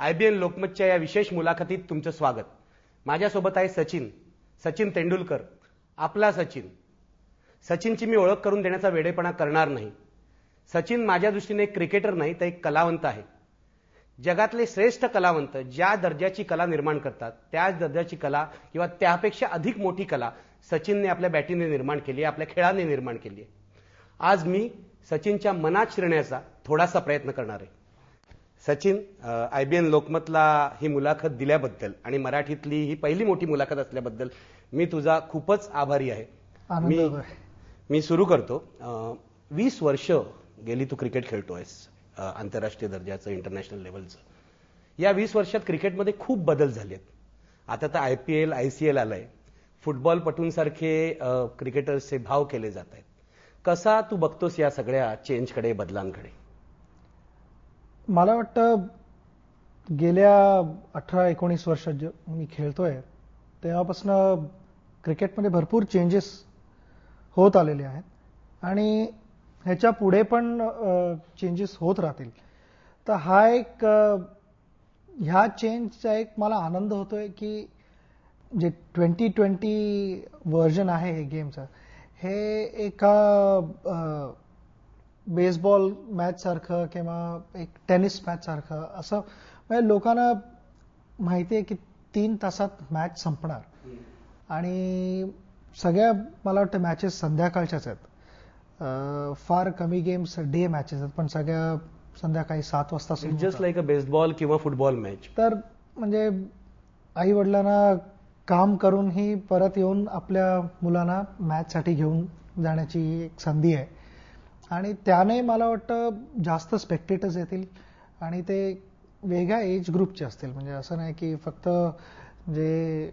IBN लोकमतच्या या विशेष मुलाखतीत तुमचं स्वागत. माझ्यासोबत आहे सचिन तेंडुलकर, आपला सचिनची मी ओळख करून देण्याचा वेडेपणा करणार नाही. सचिन माझ्या दृष्टीने एक क्रिकेटर नाही तर एक कलावंत आहे. जगातले श्रेष्ठ कलावंत ज्या दर्जाची कला निर्माण करतात त्याच दर्जाची कला किंवा त्यापेक्षा अधिक मोठी कला सचिनने आपल्या बॅटीने निर्माण केली आहे, आपल्या खेळाने निर्माण केली आहे. आज मी सचिनच्या मनात शिरण्याचा थोडासा प्रयत्न करणार आहे. सचिन, IBN लोकमतला ही मुलाखत दिल्याबद्दल आणि मराठीतली ही पहिली मोठी मुलाखत असल्याबद्दल मी तुझा खूपच आभारी आहे. मी सुरू करतो. 20 वर्ष गेली तू क्रिकेट खेळतोयस, आंतरराष्ट्रीय दर्जाचं, इंटरनॅशनल लेवलचं. या 20 वर्षात क्रिकेटमध्ये खूप बदल झालेत. आता तर IPL ICL आलंय. फुटबॉलपटूंसारखे क्रिकेटर्सचे भाव केले जात आहेत. कसा तू बघतोस या सगळ्या चेंजकडे, बदलांकडे? मला वाटतं गेल्या 18-19 वर्षात जे मी खेळतोय तेव्हापासून क्रिकेटमध्ये भरपूर चेंजेस होत आलेले आहेत आणि ह्याच्या पुढे पण चेंजेस होत राहतील. तर हा एक ह्या चेंजचा एक मला आनंद होतोय की जे 2020 व्हर्जन आहे हे गेमचं, हे एका बेसबॉल मॅच सारखं किंवा एक टेनिस मॅच सारखं असं, म्हणजे लोकांना माहिती आहे की 3 तासात मॅच संपणार आणि सगळ्या मला वाटतं मॅचेस संध्याकाळच्याच आहेत. फार कमी गेम्स डे मॅचेस आहेत पण सगळ्या संध्याकाळी 7 वाजता सुरू होतात. जस्ट लाईक अ बेसबॉल किंवा फुटबॉल मॅच. तर म्हणजे आई वडिलांना काम करूनही परत येऊन आपल्या मुलांना मॅचसाठी घेऊन जाण्याची एक संधी आहे आणि त्याने मला वाटतं जास्त स्पेक्टेटर्स येतील आणि ते वेगळ्या एज ग्रुपचे असतील. म्हणजे असं नाही की फक्त जे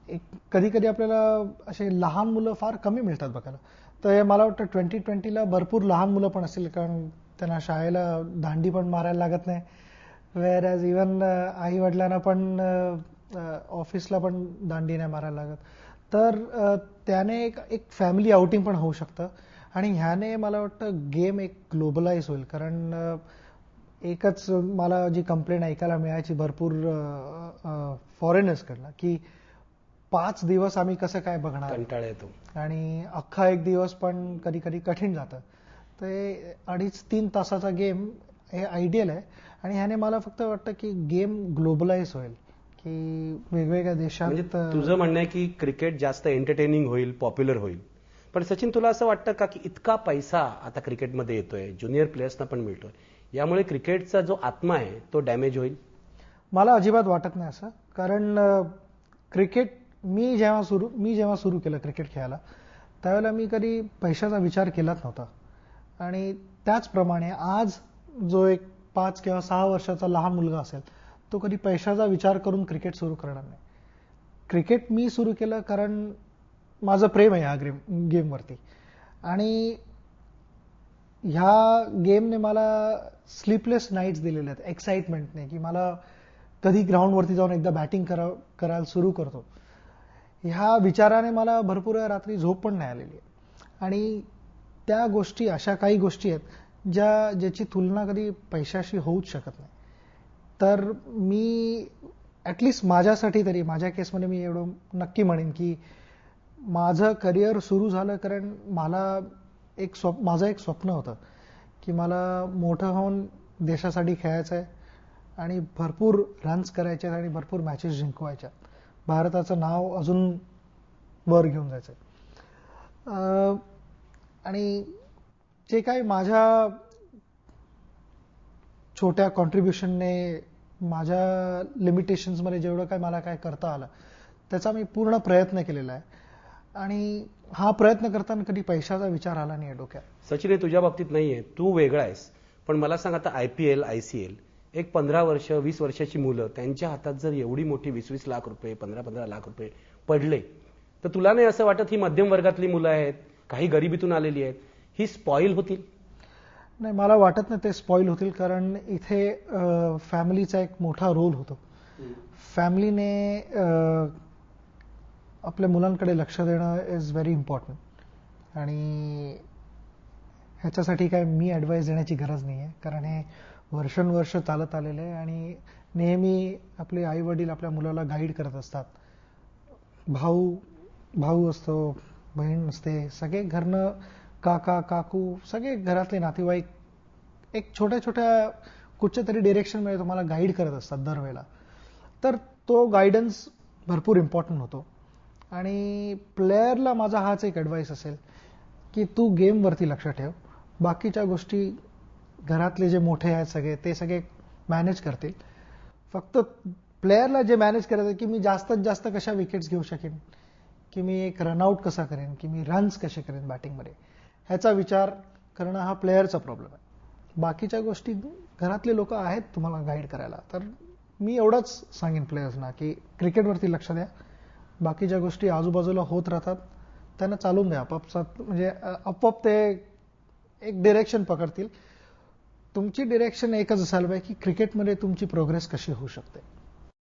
एक कधी कधी आपल्याला असे लहान मुलं फार कमी मिळतात बघायला. तर मला वाटतं 2020ला भरपूर लहान मुलं पण असतील, कारण त्यांना शाळेला दांडी पण मारायला लागत नाही, वेअर ॲज इव्हन आई वडिलांना पण ऑफिसला पण दांडी नाही मारायला लागत. तर त्याने एक फॅमिली आउटिंग पण होऊ शकतं आणि ह्याने मला वाटतं गेम एक ग्लोबलाइज होईल. कारण एकच मला जी कंप्लेंट ऐकायला मिळायची भरपूर फॉरेनर्सकडनं की 5 दिवस आम्ही कसं काय बघणार, कंटाळा येतो आणि अख्खा एक दिवस पण कधी कधी कठीण जातं. ते 2.5-3 तासाचा गेम हे आयडियल आहे आणि ह्याने मला फक्त वाटतं की गेम ग्लोबलाइज होईल, की वेगवेगळ्या देशात. म्हणजे तुझं म्हणणं आहे की क्रिकेट जास्त एंटरटेनिंग होईल, पॉप्युलर होईल. पण सचिन, तुला असं वाटतं का की इतका पैसा आता क्रिकेटमध्ये येतोय, ज्युनियर प्लेयर्सना पण मिळतोय, यामुळे क्रिकेटचा जो आत्मा आहे तो डॅमेज होईल? मला अजिबात वाटत नाही असं. कारण क्रिकेट मी जेव्हा सुरू केलं क्रिकेट खेळायला त्यावेळेला मी कधी पैशाचा विचार केलाच नव्हता आणि त्याचप्रमाणे आज जो एक 5 किंवा 6 वर्षाचा लहान मुलगा असेल तो कधी पैशाचा विचार करून क्रिकेट सुरू करणार नाही. क्रिकेट मी सुरू केलं कारण माझं प्रेम आहे ह्या गेमवरती आणि ह्या गेमने मला स्लीपलेस नाईट्स दिलेले आहेत एक्साइटमेंटने, की मला कधी ग्राउंडवरती जाऊन एकदा बॅटिंग करायला सुरू करतो ह्या विचाराने मला भरपूर रात्री झोप पण नाही आलेली आहे. आणि त्या गोष्टी, अशा काही गोष्टी आहेत ज्याची तुलना कधी पैशाशी होऊच शकत नाही. तर मी ॲटलिस्ट माझ्यासाठी तरी, माझ्या केसमध्ये मी एवढं नक्की म्हणेन की माझं करिअर सुरू झालं कारण माझं एक स्वप्न होतं की मला मोठं होऊन देशासाठी खेळायचं आहे आणि भरपूर रन्स करायचे आणि भरपूर मॅचेस जिंकवायच्या, भारताचं नाव अजून वर घेऊन जायचं. आणि जे काही माझ्या छोट्या कॉन्ट्रीब्युशनने, माझ्या लिमिटेशन्समध्ये जेवढं काय मला काय करता आलं त्याचा मी पूर्ण प्रयत्न केलेला आहे आणि हा प्रयत्न करताना कधी पैशाचा विचार आला नाही डोक्यात. सचिन, हे तुझ्या बाबतीत नाहीये, तू वेगळा आहेस. पण मला सांग, आता IPL ICL एक 15 वर्ष 20 वर्षाची मुलं, त्यांच्या हातात जर एवढी मोठी 20-20 लाख रुपये, 15-15 लाख रुपये पडले, तर तुला नाही असं वाटत ही मध्यम वर्गातली मुलं आहेत, काही गरिबीतून आलेली आहेत, ही स्पॉईल होतील? नाही, मला वाटत नाही ते स्पॉईल होतील. कारण इथे फॅमिलीचा एक मोठा रोल होतो. फॅमिलीने आपल्या मुलांकडे लक्ष देणं इज व्हेरी इम्पॉर्टंट आणि ह्याच्यासाठी काय मी ॲडवाईस देण्याची गरज नाही आहे, कारण हे वर्षानुवर्ष चालत आलेलं आहे आणि नेहमी आपले आई वडील आपल्या मुलाला गाईड करत असतात. भाऊ असतो, बहीण असते, सगळे घरनं काका काकू सगळे घरातले नातेवाईक एक छोट्या छोट्या कुठच्या तरी डिरेक्शनमध्ये तुम्हाला गाईड करत असतात दरवेळेला. तर तो गायडन्स भरपूर इम्पॉर्टंट होतो. आणि प्लेयरला माझा हाच एक ॲडवाईस असेल की तू गेमवरती लक्ष ठेव. बाकीच्या गोष्टी घरातले जे मोठे आहेत सगळे ते सगळे मॅनेज करतील. फक्त प्लेयरला जे मॅनेज करायचं की मी जास्तीत जास्त कशा विकेट्स घेऊ शकेन, की मी एक रनआउट कसा करेन, की मी रन्स कसे करेन बॅटिंगमध्ये, ह्याचा विचार करणं हा प्लेयरचा प्रॉब्लेम आहे. बाकीच्या गोष्टी घरातले लोक आहेत तुम्हाला गाईड करायला. तर मी एवढंच सांगेन प्लेयर्सना की क्रिकेटवरती लक्ष द्या. बाकीच्या गोष्टी आजूबाजूला होत राहतात, त्यांना चालून द्या. आपापसात म्हणजे आपोआप ते एक डिरेक्शन पकडतील. तुमची डिरेक्शन एकच असायला पाहिजे की क्रिकेटमध्ये तुमची प्रोग्रेस कशी होऊ शकते.